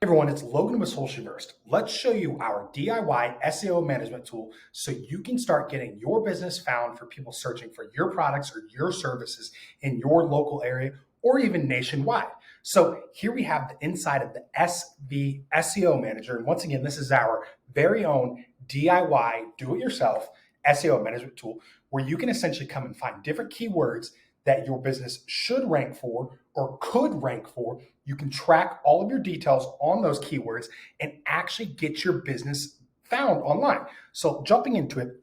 Everyone, it's Logan with Socialverse. Let's show you our DIY SEO management tool so you can start getting your business found for people searching for your products or your services in your local area or even nationwide. So here we have the inside of the SV SEO manager. And once again, this is our very own DIY do-it-yourself SEO management tool where you can essentially come and find different keywords that your business should rank for or could rank for. You can track all of your details on those keywords and actually get your business found online. So jumping into it,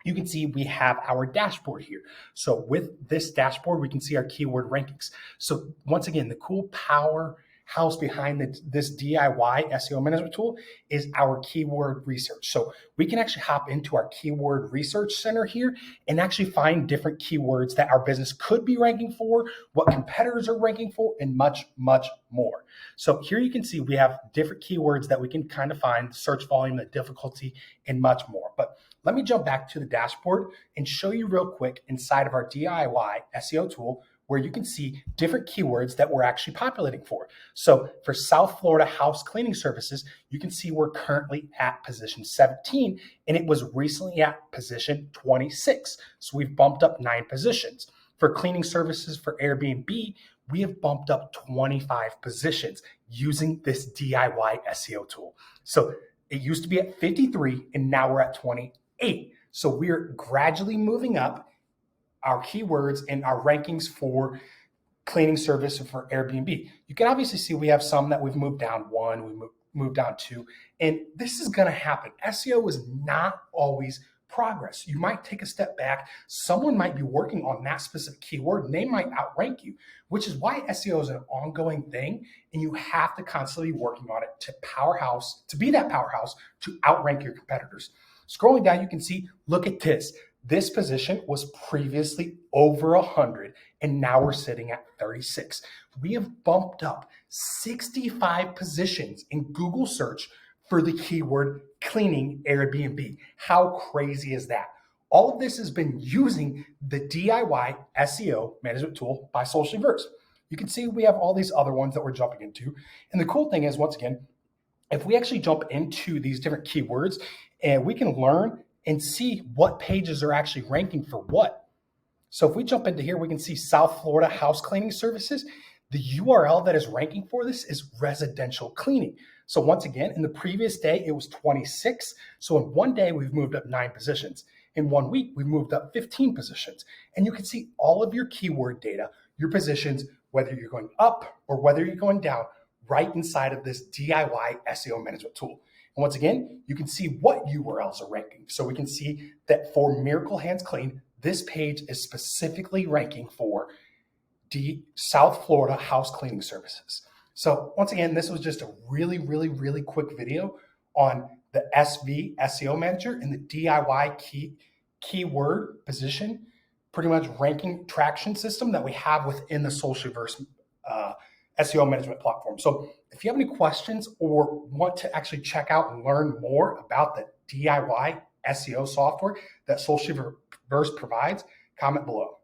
you can see we have our dashboard here. So with this dashboard, we can see our keyword rankings. So once again, the cool powerhouse behind this DIY SEO management tool is our keyword research. So we can actually hop into our keyword research center here and actually find different keywords that our business could be ranking for, what competitors are ranking for, and much, much more. So here you can see we have different keywords that we can kind of find, the search volume, the difficulty, and much more. But let me jump back to the dashboard and show you real quick inside of our DIY SEO tool where you can see different keywords that we're actually populating for. So for South Florida house cleaning services, you can see we're currently at position 17 and it was recently at position 26. So we've bumped up 9 positions. For cleaning services for Airbnb, we have bumped up 25 positions using this DIY SEO tool. So it used to be at 53 and now we're at 28. So we're gradually moving up our keywords and our rankings for cleaning service and for Airbnb. You can obviously see we have some that we've moved down 1, we moved down 2, and this is going to happen. SEO is not always progress. You might take a step back. Someone might be working on that specific keyword and they might outrank you, which is why SEO is an ongoing thing. And you have to constantly be working on it to be that powerhouse to outrank your competitors. Scrolling down, you can see, look at this. This position was previously over 100 and now we're sitting at 36. We have bumped up 65 positions in Google search for the keyword cleaning Airbnb. How crazy is that? All of this has been using the DIY SEO management tool by Socialverse. You can see we have all these other ones that we're jumping into. And the cool thing is, once again, if we actually jump into these different keywords and we can learn and see what pages are actually ranking for what. So if we jump into here, we can see South Florida house cleaning services. The URL that is ranking for this is residential cleaning. So once again, in the previous day, it was 26. So in one day, we've moved up 9 positions. In 1 week, we've moved up 15 positions. And you can see all of your keyword data, your positions, whether you're going up or whether you're going down, right inside of this DIY SEO management tool. And once again, you can see what URLs are ranking. So we can see that for Miracle Hands Clean, this page is specifically ranking for South Florida house cleaning services. So once again, this was just a really quick video on the SV SEO manager and the DIY keyword position, pretty much ranking traction system that we have within the Socialverse SEO management platform. So if you have any questions or want to actually check out and learn more about the DIY SEO software that Socialverse provides, comment below.